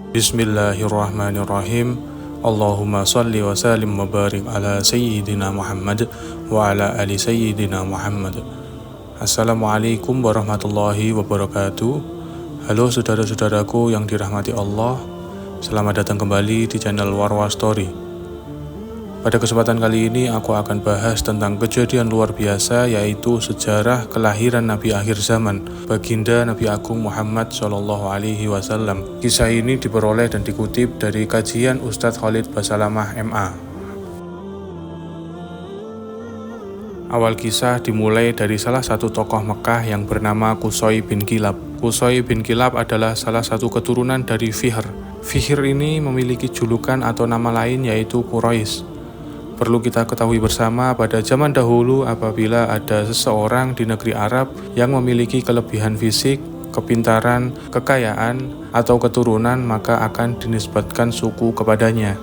Bismillahirrahmanirrahim. Allahumma salli wa sallim wa barik ala Sayyidina Muhammad wa ala ali Sayyidina Muhammad. Assalamualaikum warahmatullahi wabarakatuh. Halo saudara-saudaraku yang dirahmati Allah. Selamat datang kembali di channel Warwa Story. Pada kesempatan kali ini aku akan bahas tentang kejadian luar biasa, yaitu sejarah kelahiran Nabi akhir zaman, baginda Nabi Agung Muhammad SAW. Kisah ini diperoleh dan dikutip dari kajian Ustadz Khalid Basalamah MA. Awal kisah dimulai dari salah satu tokoh Mekah yang bernama Qusay bin Kilab. Qusay bin Kilab adalah salah satu keturunan dari Fihr. Fihr ini memiliki julukan atau nama lain yaitu Quraisy. Perlu kita ketahui bersama, pada zaman dahulu apabila ada seseorang di negeri Arab yang memiliki kelebihan fisik, kepintaran, kekayaan, atau keturunan, maka akan dinisbatkan suku kepadanya.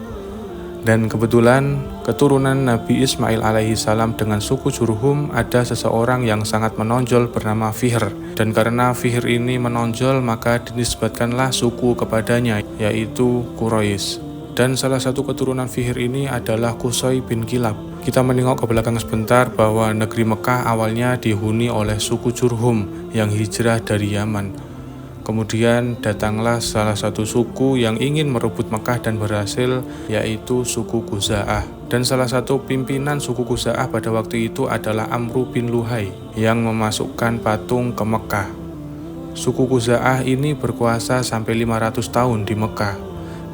Dan kebetulan keturunan Nabi Ismail alaihi salam dengan suku Jurhum ada seseorang yang sangat menonjol bernama Fihr. Dan karena Fihr ini menonjol, maka dinisbatkanlah suku kepadanya, yaitu Quraisy. Dan salah satu keturunan Fihr ini adalah Qusay bin Kilab. Kita menengok ke belakang sebentar bahwa negeri Mekah awalnya dihuni oleh suku Jurhum yang hijrah dari Yaman. Kemudian datanglah salah satu suku yang ingin merebut Mekah dan berhasil, yaitu suku Khuza'ah. Dan salah satu pimpinan suku Khuza'ah pada waktu itu adalah Amru bin Luhai yang memasukkan patung ke Mekah. Suku Khuza'ah ini berkuasa sampai 500 tahun di Mekah.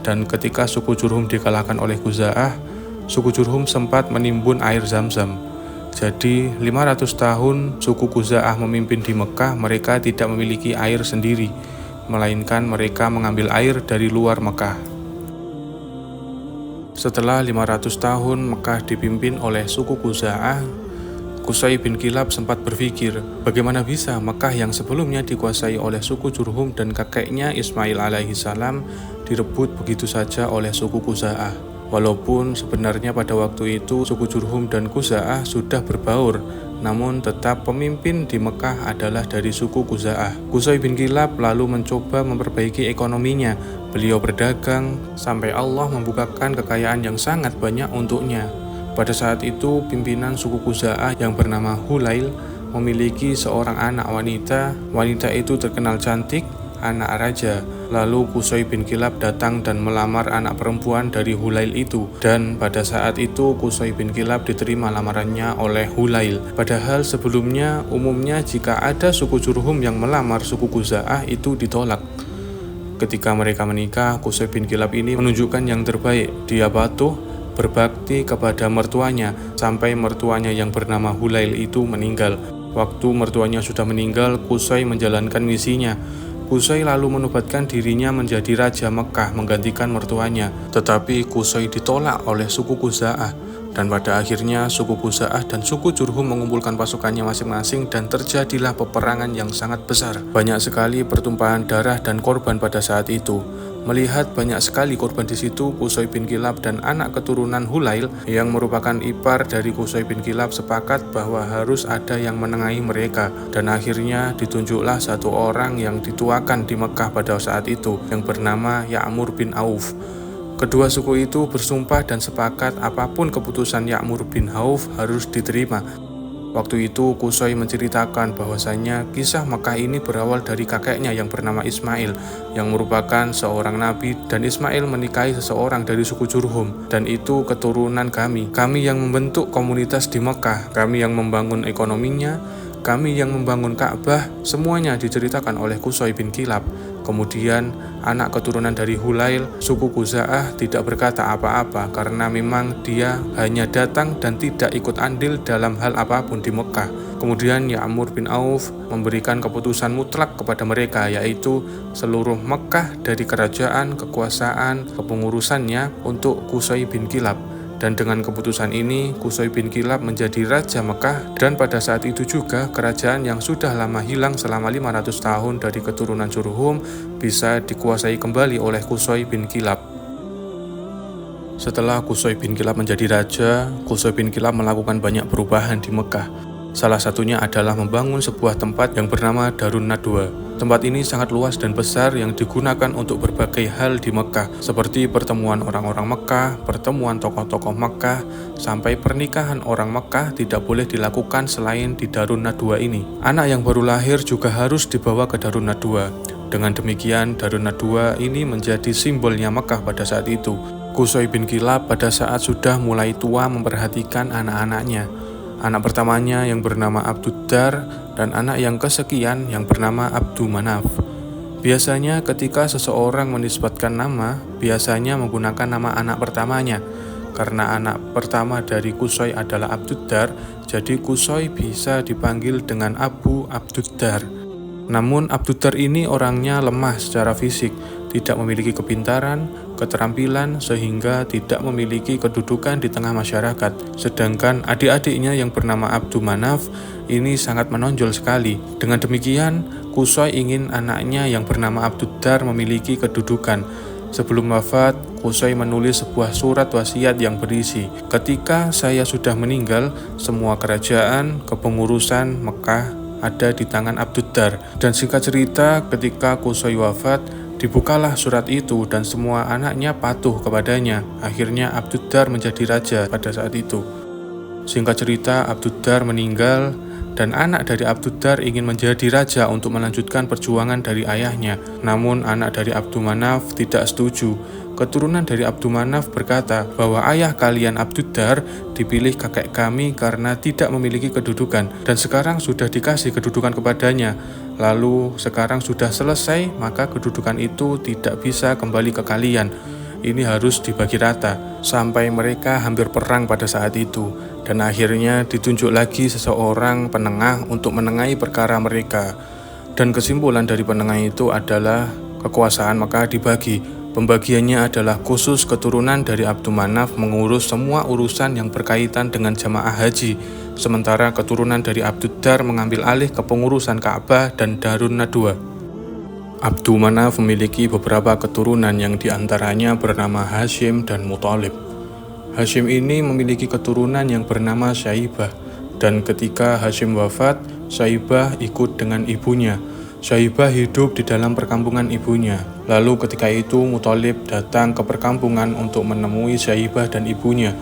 Dan ketika suku Jurhum dikalahkan oleh Khuza'ah, suku Jurhum sempat menimbun air Zam-Zam. Jadi 500 tahun suku Khuza'ah memimpin di Mekah, mereka tidak memiliki air sendiri, melainkan mereka mengambil air dari luar Mekah. Setelah 500 tahun Mekah dipimpin oleh suku Khuza'ah, Qusay bin Kilab sempat berpikir, bagaimana bisa Mekah yang sebelumnya dikuasai oleh suku Jurhum dan kakeknya Ismail alaihi salam direbut begitu saja oleh suku Khuza'ah. Walaupun sebenarnya pada waktu itu suku Jurhum dan Khuza'ah sudah berbaur, namun tetap pemimpin di Mekah adalah dari suku Khuza'ah. Qusay bin Kilab lalu mencoba memperbaiki ekonominya. Beliau berdagang sampai Allah membukakan kekayaan yang sangat banyak untuknya. Pada saat itu, pimpinan suku Khuza'ah yang bernama Hulail memiliki seorang anak wanita. Wanita itu terkenal cantik, anak raja. Lalu Qusay bin Kilab datang dan melamar anak perempuan dari Hulail itu. Dan pada saat itu Qusay bin Kilab diterima lamarannya oleh Hulail. Padahal sebelumnya umumnya jika ada suku Jurhum yang melamar suku Khuza'ah itu ditolak. Ketika mereka menikah, Qusay bin Kilab ini menunjukkan yang terbaik. Dia patuh, berbakti kepada mertuanya sampai mertuanya yang bernama Hulail itu meninggal. Waktu mertuanya sudah meninggal, Qusay menjalankan misinya. Qusay lalu menobatkan dirinya menjadi raja Mekah menggantikan mertuanya. Tetapi Qusay ditolak oleh suku Khuza'ah. Dan pada akhirnya suku Khuza'ah dan suku Jurhum mengumpulkan pasukannya masing-masing dan terjadilah peperangan yang sangat besar. Banyak sekali pertumpahan darah dan korban pada saat itu. Melihat banyak sekali korban di situ, Qusay bin Kilab dan anak keturunan Hulail yang merupakan ipar dari Qusay bin Kilab sepakat bahwa harus ada yang menengahi mereka. Dan akhirnya ditunjuklah satu orang yang dituakan di Mekah pada saat itu yang bernama Ya'mur bin Auf. Kedua suku itu bersumpah dan sepakat apapun keputusan Ya'mur bin Auf harus diterima. Waktu itu Qusay menceritakan bahwasanya kisah Mekah ini berawal dari kakeknya yang bernama Ismail yang merupakan seorang nabi, dan Ismail menikahi seseorang dari suku Jurhum, dan itu keturunan kami yang membentuk komunitas di Mekah, kami yang membangun ekonominya, kami yang membangun Ka'bah. Semuanya diceritakan oleh Qusay bin Kilab. Kemudian anak keturunan dari Hulail, suku Khuza'ah, tidak berkata apa-apa karena memang dia hanya datang dan tidak ikut andil dalam hal apapun di Mekah. Kemudian Ya'mur bin Auf memberikan keputusan mutlak kepada mereka, yaitu seluruh Mekah dari kerajaan, kekuasaan, kepengurusannya untuk Qusay bin Kilab. Dan dengan keputusan ini, Qusay bin Kilab menjadi Raja Mekah, dan pada saat itu juga kerajaan yang sudah lama hilang selama 500 tahun dari keturunan Jurhum bisa dikuasai kembali oleh Qusay bin Kilab. Setelah Qusay bin Kilab menjadi raja, Qusay bin Kilab melakukan banyak perubahan di Mekah. Salah satunya adalah membangun sebuah tempat yang bernama Darun Nadwa. Tempat ini sangat luas dan besar yang digunakan untuk berbagai hal di Mekah, seperti pertemuan orang-orang Mekah, pertemuan tokoh-tokoh Mekah, sampai pernikahan orang Mekah tidak boleh dilakukan selain di Darun Nadwa ini. Anak yang baru lahir juga harus dibawa ke Darun Nadwa. Dengan demikian, Darun Nadwa ini menjadi simbolnya Mekah pada saat itu. Qusay bin Kilab pada saat sudah mulai tua memperhatikan anak-anaknya. Anak pertamanya yang bernama Abduddar dan anak yang kesekian yang bernama Abdu Manaf. Biasanya ketika seseorang menisbatkan nama, biasanya menggunakan nama anak pertamanya. Karena anak pertama dari Qusay adalah Abduddar, jadi Qusay bisa dipanggil dengan Abu Abduddar. Namun Abduddar ini orangnya lemah secara fisik, tidak memiliki kepintaran, keterampilan, sehingga tidak memiliki kedudukan di tengah masyarakat. Sedangkan adik-adiknya yang bernama Abdu Manaf ini sangat menonjol sekali. Dengan demikian, Qusay ingin anaknya yang bernama Abduddar memiliki kedudukan. Sebelum wafat, Qusay menulis sebuah surat wasiat yang berisi, "Ketika saya sudah meninggal, semua kerajaan, kepengurusan Mekah ada di tangan Abduddar." Dan singkat cerita, ketika Qusay wafat, dibukalah surat itu dan semua anaknya patuh kepadanya. Akhirnya Abduddar menjadi raja pada saat itu. Singkat cerita, Abduddar meninggal dan anak dari Abduddar ingin menjadi raja untuk melanjutkan perjuangan dari ayahnya. Namun anak dari Abdu Manaf tidak setuju. Keturunan dari Abdu Manaf berkata bahwa ayah kalian Abduddar dipilih kakek kami karena tidak memiliki kedudukan dan sekarang sudah dikasih kedudukan kepadanya. Lalu sekarang sudah selesai, maka kedudukan itu tidak bisa kembali ke kalian. Ini harus dibagi rata. Sampai mereka hampir perang pada saat itu. Dan akhirnya ditunjuk lagi seseorang penengah untuk menengahi perkara mereka. Dan kesimpulan dari penengah itu adalah kekuasaan Mekah dibagi. Pembagiannya adalah khusus keturunan dari Abdu Manaf mengurus semua urusan yang berkaitan dengan jamaah haji, sementara keturunan dari Abduddar mengambil alih kepengurusan Ka'bah dan Darun Nadwa. Abdu Manaf memiliki beberapa keturunan yang diantaranya bernama Hashim dan Muthalib. Hashim ini memiliki keturunan yang bernama Syaibah, dan ketika Hashim wafat, Syaibah ikut dengan ibunya. Syaibah hidup di dalam perkampungan ibunya. Lalu ketika itu Muthalib datang ke perkampungan untuk menemui Syaibah dan ibunya.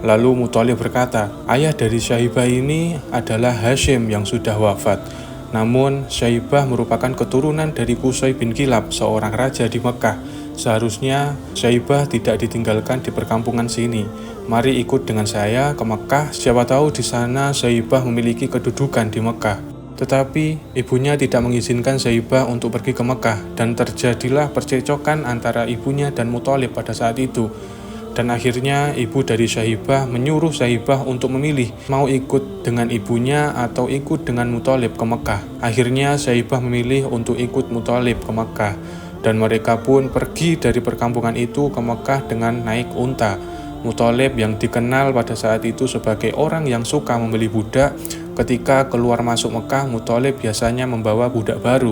Lalu Muthalib berkata, ayah dari Syaibah ini adalah Hashim yang sudah wafat. Namun Syaibah merupakan keturunan dari Qusay bin Kilab, seorang raja di Mekah. Seharusnya Syaibah tidak ditinggalkan di perkampungan sini. Mari ikut dengan saya ke Mekah, siapa tahu di sana Syaibah memiliki kedudukan di Mekah. Tetapi ibunya tidak mengizinkan Syaibah untuk pergi ke Mekah dan terjadilah percecokan antara ibunya dan Muthalib pada saat itu. Dan akhirnya ibu dari Syaibah menyuruh Syaibah untuk memilih mau ikut dengan ibunya atau ikut dengan Muthalib ke Mekah. Akhirnya Syaibah memilih untuk ikut Muthalib ke Mekah dan mereka pun pergi dari perkampungan itu ke Mekah dengan naik unta. Muthalib yang dikenal pada saat itu sebagai orang yang suka membeli budak, ketika keluar masuk Mekah, Muthalib biasanya membawa budak baru.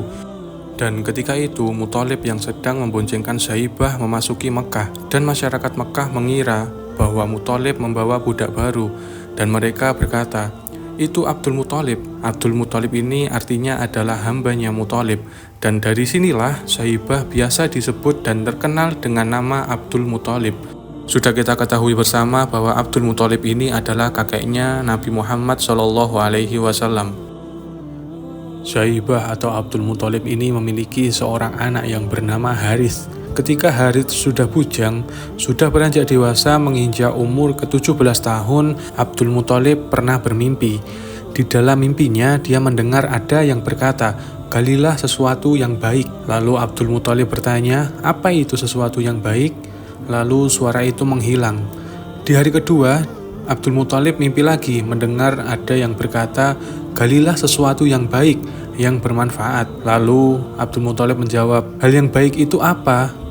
Dan ketika itu, Muthalib yang sedang memboncengkan Syaibah memasuki Mekah, dan masyarakat Mekah mengira bahwa Muthalib membawa budak baru, dan mereka berkata, itu Abdul Muthalib. Abdul Muthalib ini artinya adalah hambanya Muthalib, dan dari sinilah Syaibah biasa disebut dan terkenal dengan nama Abdul Muthalib. Sudah kita ketahui bersama bahwa Abdul Muthalib ini adalah kakeknya Nabi Muhammad SAW. Syaibah atau Abdul Muthalib ini memiliki seorang anak yang bernama Harits. Ketika Harits sudah bujang, sudah beranjak dewasa menginjak umur ke-17 tahun, Abdul Muthalib pernah bermimpi. Di dalam mimpinya dia mendengar ada yang berkata, "Galilah sesuatu yang baik." Lalu Abdul Muthalib bertanya, "Apa itu sesuatu yang baik?" Lalu suara itu menghilang. Di hari kedua, Abdul Muthalib mimpi lagi mendengar ada yang berkata, "Galilah sesuatu yang baik, yang bermanfaat." Lalu Abdul Muthalib menjawab, "Hal yang baik itu apa?"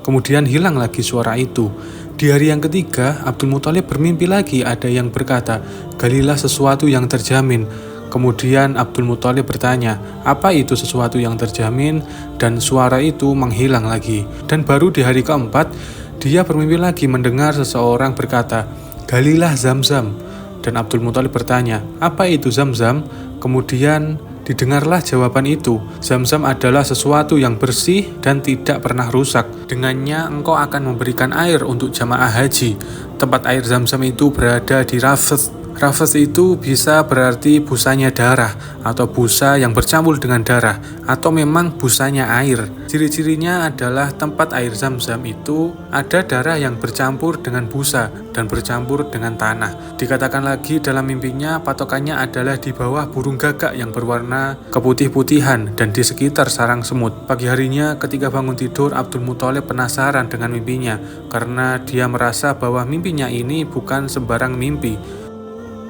Kemudian hilang lagi suara itu. Di hari yang ketiga, Abdul Muthalib bermimpi lagi ada yang berkata, "Galilah sesuatu yang terjamin." Kemudian Abdul Muthalib bertanya, "Apa itu sesuatu yang terjamin?" Dan suara itu menghilang lagi. Dan baru di hari keempat, dia bermimpi lagi mendengar seseorang berkata, "Galilah Zam-Zam." Dan Abdul Muthalib bertanya, "Apa itu Zam-Zam?" Kemudian Didengarlah jawaban itu, Zam-Zam adalah sesuatu yang bersih dan tidak pernah rusak. Dengannya engkau akan memberikan air untuk jamaah haji. Tempat air Zam-Zam itu berada di Rafas. Rafas itu bisa berarti busanya darah, atau busa yang bercampur dengan darah, atau memang busanya air. Ciri-cirinya adalah tempat air Zam-Zam itu ada darah yang bercampur dengan busa dan bercampur dengan tanah. Dikatakan lagi dalam mimpinya patokannya adalah di bawah burung gagak yang berwarna keputih-putihan dan di sekitar sarang semut. Pagi harinya ketika bangun tidur, Abdul Muthalib penasaran dengan mimpinya karena dia merasa bahwa mimpinya ini bukan sembarang mimpi.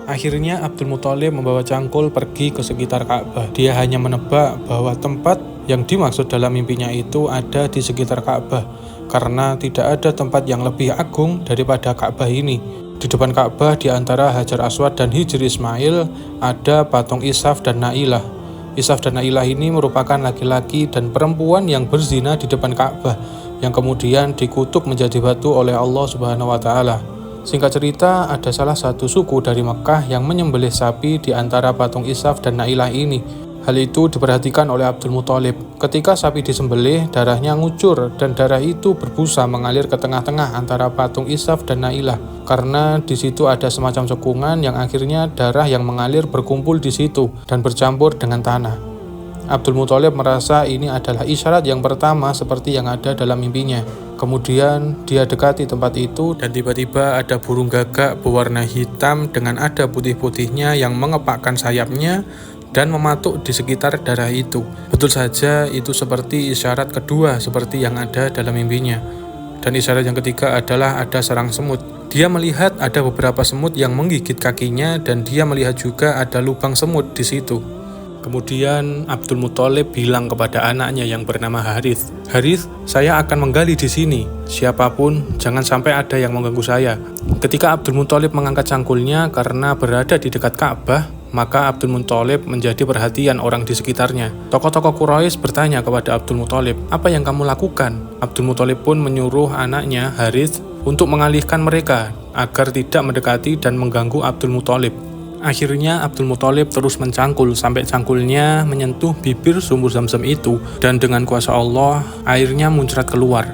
Akhirnya Abdul Muthalib membawa cangkul pergi ke sekitar Ka'bah. Dia hanya menebak bahwa tempat yang dimaksud dalam mimpinya itu ada di sekitar Ka'bah, karena tidak ada tempat yang lebih agung daripada Ka'bah ini. Di depan Ka'bah di antara Hajar Aswad dan Hijr Ismail ada patung Isaf dan Nailah. Isaf dan Nailah ini merupakan laki-laki dan perempuan yang berzina di depan Ka'bah, yang kemudian dikutuk menjadi batu oleh Allah Subhanahu wa Ta'ala. Singkat cerita, ada salah satu suku dari Mekah yang menyembelih sapi di antara patung Isaf dan Nailah ini. Hal itu diperhatikan oleh Abdul Muthalib. Ketika sapi disembelih, darahnya ngucur dan darah itu berbusa mengalir ke tengah-tengah antara patung Isaf dan Nailah. Karena di situ ada semacam cekungan yang akhirnya darah yang mengalir berkumpul di situ dan bercampur dengan tanah. Abdul Muthalib merasa ini adalah isyarat yang pertama seperti yang ada dalam mimpinya. Kemudian dia dekati tempat itu dan tiba-tiba ada burung gagak berwarna hitam dengan ada putih-putihnya yang mengepakkan sayapnya dan mematuk di sekitar darah itu. Betul saja, itu seperti isyarat kedua seperti yang ada dalam mimpinya. Dan isyarat yang ketiga adalah ada sarang semut. Dia melihat ada beberapa semut yang menggigit kakinya dan dia melihat juga ada lubang semut di situ. Kemudian Abdul Muthalib bilang kepada anaknya yang bernama Harith, "Harith, saya akan menggali di sini. Siapapun, jangan sampai ada yang mengganggu saya." Ketika Abdul Muthalib mengangkat cangkulnya karena berada di dekat Ka'bah, maka Abdul Muthalib menjadi perhatian orang di sekitarnya. Tokoh-tokoh Quraisy bertanya kepada Abdul Muthalib, "Apa yang kamu lakukan?" Abdul Muthalib pun menyuruh anaknya Harith untuk mengalihkan mereka agar tidak mendekati dan mengganggu Abdul Muthalib. Akhirnya Abdul Muthalib terus mencangkul sampai cangkulnya menyentuh bibir sumur Zam-Zam itu, dan dengan kuasa Allah airnya muncrat keluar.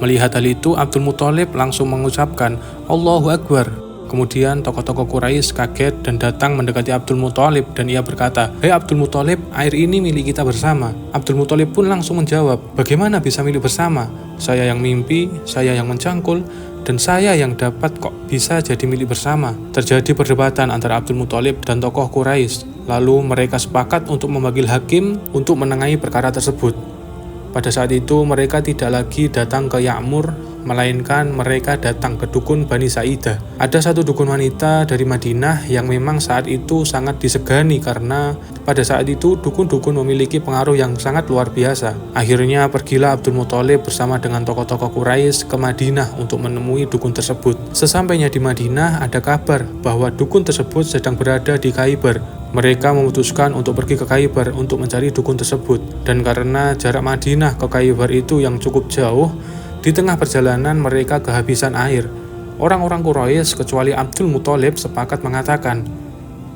Melihat hal itu, Abdul Muthalib langsung mengucapkan Allahu Akbar. Kemudian tokoh-tokoh Quraisy kaget dan datang mendekati Abdul Muthalib dan ia berkata, "Hei Abdul Muthalib, air ini milik kita bersama." Abdul Muthalib pun langsung menjawab, "Bagaimana bisa milik bersama? Saya yang mimpi, saya yang mencangkul, dan saya yang dapat kok bisa jadi milik bersama." Terjadi perdebatan antara Abdul Muthalib dan tokoh Quraisy. Lalu mereka sepakat untuk memanggil hakim untuk menengahi perkara tersebut. Pada saat itu mereka tidak lagi datang ke Ya'mur, melainkan mereka datang ke dukun Bani Sa'idah. Ada satu dukun wanita dari Madinah yang memang saat itu sangat disegani karena pada saat itu dukun-dukun memiliki pengaruh yang sangat luar biasa. Akhirnya pergilah Abdul Muthalib bersama dengan tokoh-tokoh Quraisy ke Madinah untuk menemui dukun tersebut. Sesampainya di Madinah ada kabar bahwa dukun tersebut sedang berada di Khaibar. Mereka memutuskan untuk pergi ke Khaibar untuk mencari dukun tersebut. Dan karena jarak Madinah ke Khaibar itu yang cukup jauh, di tengah perjalanan mereka kehabisan air. Orang-orang Quraisy kecuali Abdul Muthalib sepakat mengatakan,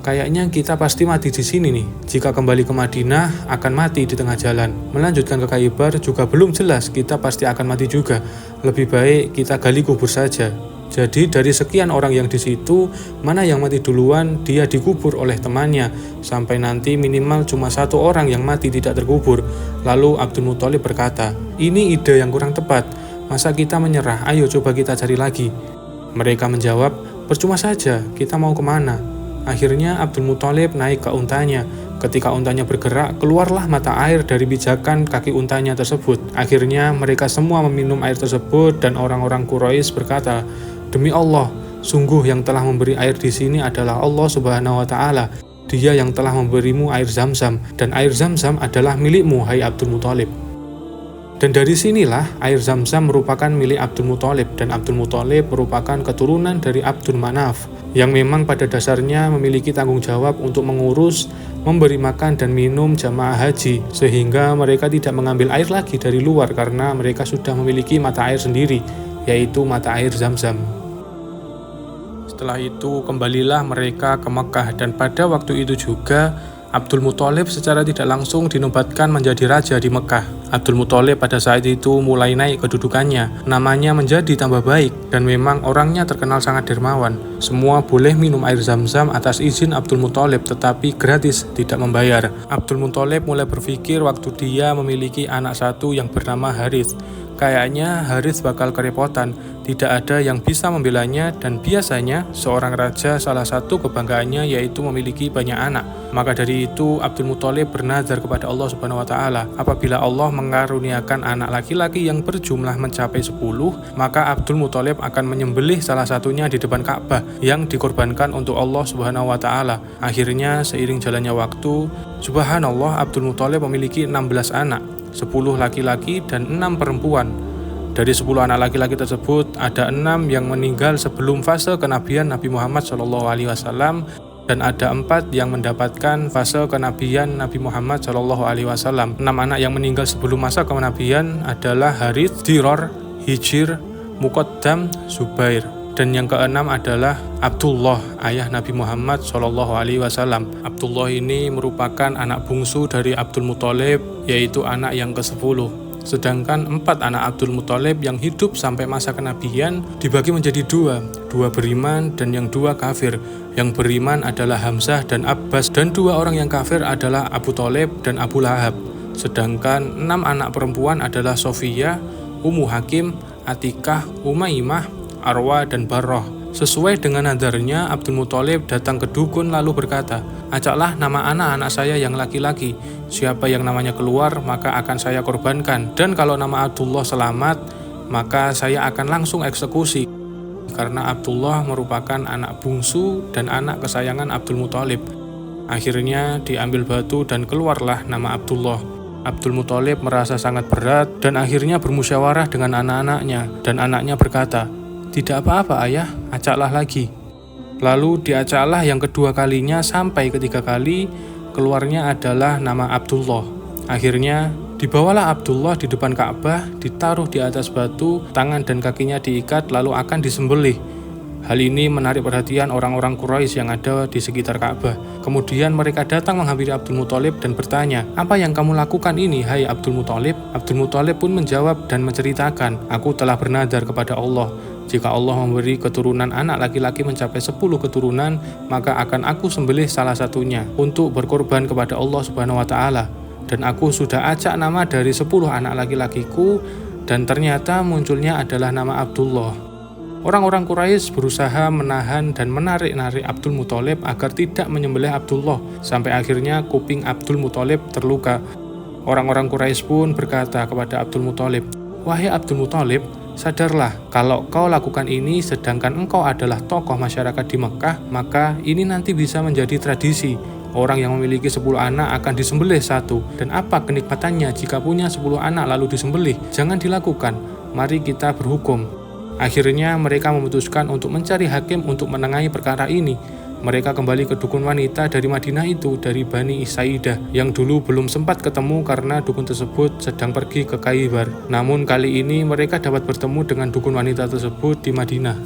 "Kayaknya kita pasti mati di sini nih. Jika kembali ke Madinah akan mati di tengah jalan. Melanjutkan ke Khaibar juga belum jelas, kita pasti akan mati juga. Lebih baik kita gali kubur saja." Jadi dari sekian orang yang di situ, mana yang mati duluan, dia dikubur oleh temannya, sampai nanti minimal cuma satu orang yang mati tidak terkubur. Lalu Abdul Muthalib berkata, "Ini ide yang kurang tepat. Masa kita menyerah? Ayo coba kita cari lagi." Mereka menjawab, "Percuma saja, kita mau kemana?" Akhirnya Abdul Muthalib naik ke untanya. Ketika untanya bergerak, keluarlah mata air dari pijakan kaki untanya tersebut. Akhirnya mereka semua meminum air tersebut dan orang-orang Quraisy berkata, "Demi Allah, sungguh yang telah memberi air di sini adalah Allah Subhanahu wa Ta'ala. Dia yang telah memberimu air Zam-Zam, dan air Zam-Zam adalah milikmu, hai Abdul Muthalib." Dan dari sinilah air Zam-Zam merupakan milik Abdul Muthalib, dan Abdul Muthalib merupakan keturunan dari Abdul Manaf, yang memang pada dasarnya memiliki tanggung jawab untuk mengurus, memberi makan dan minum jamaah haji, sehingga mereka tidak mengambil air lagi dari luar karena mereka sudah memiliki mata air sendiri, yaitu mata air Zam-Zam. Setelah itu kembalilah mereka ke Mekah, dan pada waktu itu juga Abdul Muthalib secara tidak langsung dinobatkan menjadi raja di Mekah. Abdul Muthalib pada saat itu mulai naik kedudukannya, namanya menjadi tambah baik, dan memang orangnya terkenal sangat dermawan. Semua boleh minum air zam-zam atas izin Abdul Muthalib, tetapi gratis, tidak membayar. Abdul Muthalib mulai berpikir waktu dia memiliki anak satu yang bernama Harith. Kayaknya Harith bakal kerepotan, tidak ada yang bisa membelanya, dan biasanya seorang raja salah satu kebanggaannya yaitu memiliki banyak anak. Maka dari itu Abdul Muthalib bernazar kepada Allah Subhanahu wa taala, apabila Allah mengaruniakan anak laki-laki yang berjumlah mencapai 10, maka Abdul Muthalib akan menyembelih salah satunya di depan Ka'bah yang dikorbankan untuk Allah Subhanahu wa taala. Akhirnya seiring jalannya waktu, subhanallah, Abdul Muthalib memiliki 16 anak, 10 laki-laki dan 6 perempuan. Dari 10 anak laki-laki tersebut, ada 6 yang meninggal sebelum fase kenabian Nabi Muhammad SAW, dan ada 4 yang mendapatkan fase kenabian Nabi Muhammad SAW. 6 anak yang meninggal sebelum masa kenabian adalah Harith, Diror, Hijir, Muqaddam, Zubair. Dan yang keenam adalah Abdullah, ayah Nabi Muhammad SAW. Abdullah ini merupakan anak bungsu dari Abdul Muthalib, yaitu anak yang ke-10. Sedangkan 4 anak Abdul Muthalib yang hidup sampai masa kenabian dibagi menjadi 2 beriman dan yang 2 kafir. Yang beriman adalah Hamzah dan Abbas, dan 2 orang yang kafir adalah Abu Thalib dan Abu Lahab. Sedangkan 6 anak perempuan adalah Sofiyah, Ummu Hakim, Atikah, Umaymah, Arwa, dan Barroh. Sesuai dengan nadarnya, Abdul Muthalib datang ke dukun lalu berkata, "Acaklah nama anak-anak saya yang laki-laki. Siapa yang namanya keluar, maka akan saya korbankan. Dan kalau nama Abdullah selamat, maka saya akan langsung eksekusi." Karena Abdullah merupakan anak bungsu dan anak kesayangan Abdul Muthalib. Akhirnya diambil batu dan keluarlah nama Abdullah. Abdul Muthalib merasa sangat berat dan akhirnya bermusyawarah dengan anak-anaknya. Dan anaknya berkata, "Tidak apa-apa ayah, acaklah lagi." Lalu diacaklah yang kedua kalinya sampai ketiga kali, keluarnya adalah nama Abdullah. Akhirnya dibawalah Abdullah di depan Ka'bah, ditaruh di atas batu, tangan dan kakinya diikat lalu akan disembelih. Hal ini menarik perhatian orang-orang Quraisy yang ada di sekitar Ka'bah. Kemudian mereka datang menghampiri Abdul Muthalib dan bertanya, "Apa yang kamu lakukan ini, hai Abdul Muthalib?" Abdul Muthalib pun menjawab dan menceritakan, "Aku telah bernadar kepada Allah. Jika Allah memberi keturunan anak laki-laki mencapai 10 keturunan, maka akan aku sembelih salah satunya untuk berkorban kepada Allah Subhanahu wa taala. Dan aku sudah acak nama dari 10 anak laki-lakiku, dan ternyata munculnya adalah nama Abdullah." Orang-orang Quraisy berusaha menahan dan menarik-narik Abdul Muthalib agar tidak menyembelih Abdullah, sampai akhirnya kuping Abdul Muthalib terluka. Orang-orang Quraisy pun berkata kepada Abdul Muthalib, "Wahai Abdul Muthalib, sadarlah, kalau kau lakukan ini sedangkan engkau adalah tokoh masyarakat di Mekah, maka ini nanti bisa menjadi tradisi. Orang yang memiliki 10 anak akan disembelih 1, dan apa kenikmatannya jika punya 10 anak lalu disembelih? Jangan dilakukan, mari kita berhukum." Akhirnya mereka memutuskan untuk mencari hakim untuk menengahi perkara ini. Mereka kembali ke dukun wanita dari Madinah itu, dari Bani Saidah, yang dulu belum sempat ketemu karena dukun tersebut sedang pergi ke Khaybar. Namun kali ini mereka dapat bertemu dengan dukun wanita tersebut di Madinah.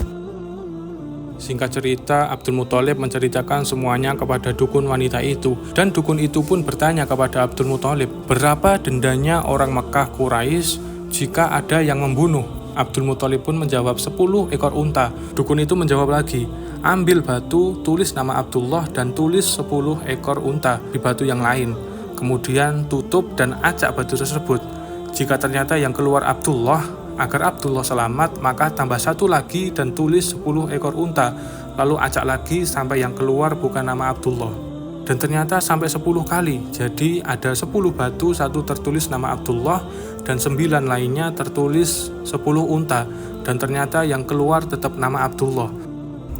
Singkat cerita, Abdul Muthalib menceritakan semuanya kepada dukun wanita itu, dan dukun itu pun bertanya kepada Abdul Muthalib, "Berapa dendanya orang Mekah Quraisy jika ada yang membunuh?" Abdul Muthalib pun menjawab 10 ekor unta. Dukun itu menjawab lagi, "Ambil batu, tulis nama Abdullah dan tulis 10 ekor unta di batu yang lain. Kemudian tutup dan acak batu tersebut. Jika ternyata yang keluar Abdullah, agar Abdullah selamat, maka tambah 1 lagi dan tulis 10 ekor unta. Lalu acak lagi sampai yang keluar bukan nama Abdullah." Dan ternyata sampai 10 kali, jadi ada 10 batu, 1 tertulis nama Abdullah, dan 9 lainnya tertulis 10 unta, dan ternyata yang keluar tetap nama Abdullah.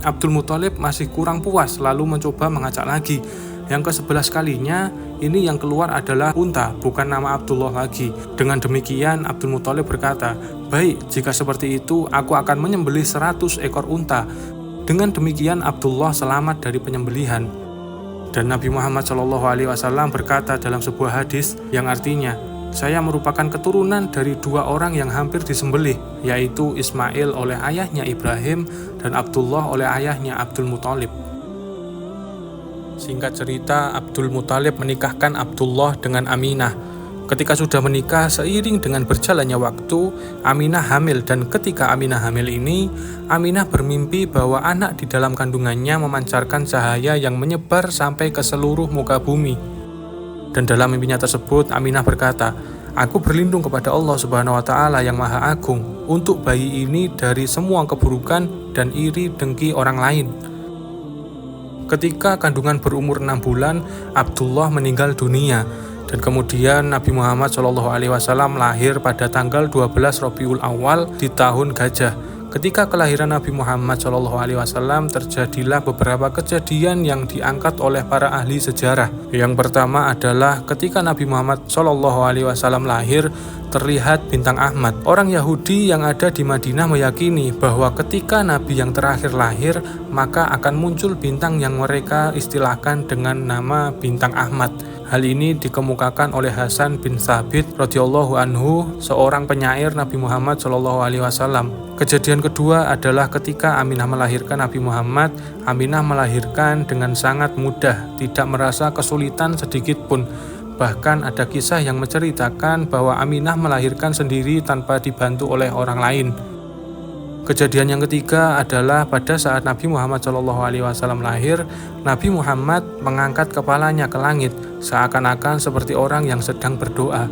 Abdul Muthalib masih kurang puas, lalu mencoba mengacak lagi. Yang ke-11 kalinya, ini yang keluar adalah unta, bukan nama Abdullah lagi. Dengan demikian, Abdul Muthalib berkata, "Baik, jika seperti itu, aku akan menyembelih 100 ekor unta." Dengan demikian, Abdullah selamat dari penyembelihan. Dan Nabi Muhammad SAW berkata dalam sebuah hadis yang artinya, "Saya merupakan keturunan dari 2 orang yang hampir disembelih, yaitu Ismail oleh ayahnya Ibrahim dan Abdullah oleh ayahnya Abdul Muthalib." Singkat cerita, Abdul Muthalib menikahkan Abdullah dengan Aminah. Ketika sudah menikah, seiring dengan berjalannya waktu, Aminah hamil, dan ketika Aminah hamil ini, Aminah bermimpi bahwa anak di dalam kandungannya memancarkan cahaya yang menyebar sampai ke seluruh muka bumi. Dan dalam mimpinya tersebut, Aminah berkata, "Aku berlindung kepada Allah Subhanahu wa Ta'ala yang Maha Agung untuk bayi ini dari semua keburukan dan iri dengki orang lain." Ketika kandungan berumur 6 bulan, Abdullah meninggal dunia. Dan kemudian Nabi Muhammad SAW lahir pada tanggal 12 Rabiul Awal di tahun Gajah. Ketika kelahiran Nabi Muhammad SAW terjadilah beberapa kejadian yang diangkat oleh para ahli sejarah. Yang pertama adalah ketika Nabi Muhammad SAW lahir, terlihat bintang Ahmad. Orang Yahudi yang ada di Madinah meyakini bahwa ketika Nabi yang terakhir lahir, maka akan muncul bintang yang mereka istilahkan dengan nama bintang Ahmad. Hal ini dikemukakan oleh Hasan bin Thabit radhiyallahu anhu, seorang penyair Nabi Muhammad SAW. Kejadian kedua adalah ketika Aminah melahirkan Nabi Muhammad. Aminah melahirkan dengan sangat mudah, tidak merasa kesulitan sedikit pun. Bahkan ada kisah yang menceritakan bahwa Aminah melahirkan sendiri tanpa dibantu oleh orang lain. Kejadian yang ketiga adalah pada saat Nabi Muhammad SAW lahir, Nabi Muhammad mengangkat kepalanya ke langit, seakan-akan seperti orang yang sedang berdoa.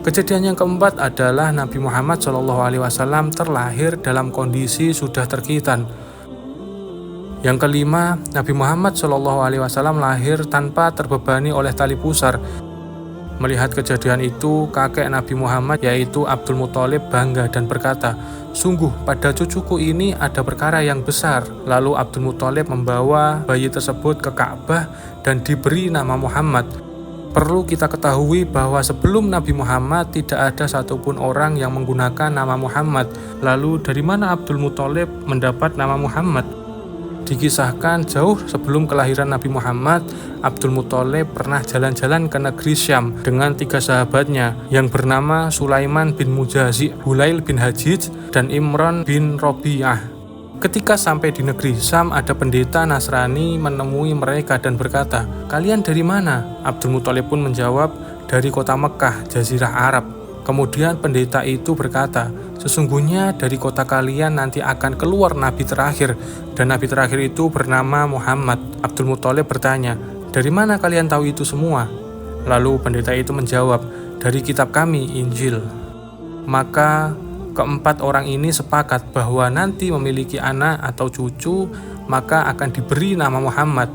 Kejadian yang keempat adalah Nabi Muhammad SAW terlahir dalam kondisi sudah terkitan. Yang kelima, Nabi Muhammad SAW lahir tanpa terbebani oleh tali pusar. Melihat kejadian itu, kakek Nabi Muhammad yaitu Abdul Muthalib bangga dan berkata, "Sungguh pada cucuku ini ada perkara yang besar." Lalu Abdul Muthalib membawa bayi tersebut ke Ka'bah dan diberi nama Muhammad. Perlu kita ketahui bahwa sebelum Nabi Muhammad tidak ada satupun orang yang menggunakan nama Muhammad. Lalu dari mana Abdul Muthalib mendapat nama Muhammad? Dikisahkan jauh sebelum kelahiran Nabi Muhammad, Abdul Muthalib pernah jalan-jalan ke negeri Syam dengan 3 sahabatnya yang bernama Sulaiman bin Mujazi, Hulail bin Hajij, dan Imran bin Robi'ah. Ketika sampai di negeri Syam, ada pendeta Nasrani menemui mereka dan berkata, "Kalian dari mana?" Abdul Muthalib pun menjawab, "Dari kota Mekah, Jazirah Arab." Kemudian pendeta itu berkata, "Sesungguhnya dari kota kalian nanti akan keluar nabi terakhir, dan nabi terakhir itu bernama Muhammad." Abdul Muthalib bertanya, "Dari mana kalian tahu itu semua?" Lalu pendeta itu menjawab, "Dari kitab kami, Injil." Maka keempat orang ini sepakat bahwa nanti memiliki anak atau cucu, maka akan diberi nama Muhammad.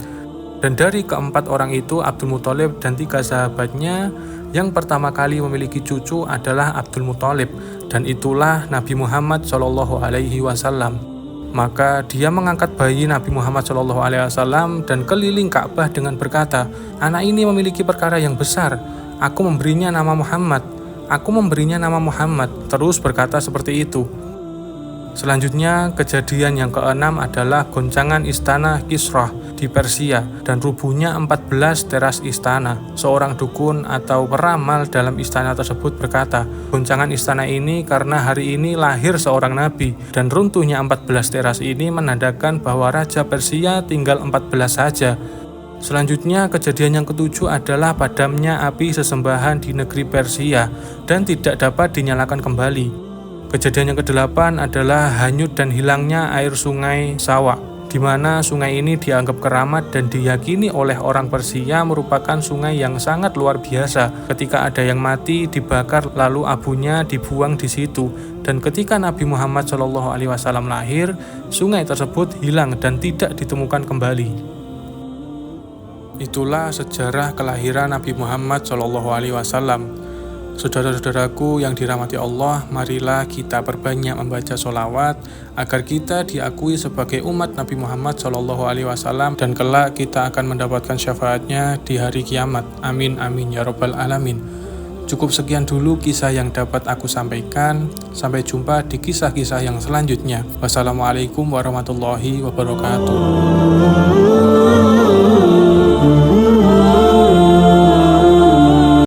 Dan dari keempat orang itu, Abdul Muthalib dan 3 sahabatnya, yang pertama kali memiliki cucu adalah Abdul Muthalib, dan itulah Nabi Muhammad SAW. Maka dia mengangkat bayi Nabi Muhammad SAW dan keliling Ka'bah dengan berkata, "Anak ini memiliki perkara yang besar. Aku memberinya nama Muhammad. Aku memberinya nama Muhammad." Terus berkata seperti itu. Selanjutnya, kejadian yang keenam adalah goncangan istana Kisra di Persia dan rubuhnya 14 teras istana. Seorang dukun atau peramal dalam istana tersebut berkata, "Goncangan istana ini karena hari ini lahir seorang nabi, dan runtuhnya 14 teras ini menandakan bahwa Raja Persia tinggal 14 saja." Selanjutnya, kejadian yang ketujuh adalah padamnya api sesembahan di negeri Persia dan tidak dapat dinyalakan kembali. Kejadian yang kedelapan adalah hanyut dan hilangnya air sungai Sawa, di mana sungai ini dianggap keramat dan diyakini oleh orang Persia merupakan sungai yang sangat luar biasa. Ketika ada yang mati, dibakar lalu abunya dibuang di situ. Dan ketika Nabi Muhammad SAW lahir, sungai tersebut hilang dan tidak ditemukan kembali. Itulah sejarah kelahiran Nabi Muhammad SAW. Saudara-saudaraku yang dirahmati Allah, marilah kita perbanyak membaca sholawat agar kita diakui sebagai umat Nabi Muhammad SAW dan kelak kita akan mendapatkan syafaatnya di hari kiamat. Amin amin ya rabbal alamin. Cukup sekian dulu kisah yang dapat aku sampaikan. Sampai jumpa di kisah-kisah yang selanjutnya. Wassalamualaikum warahmatullahi wabarakatuh.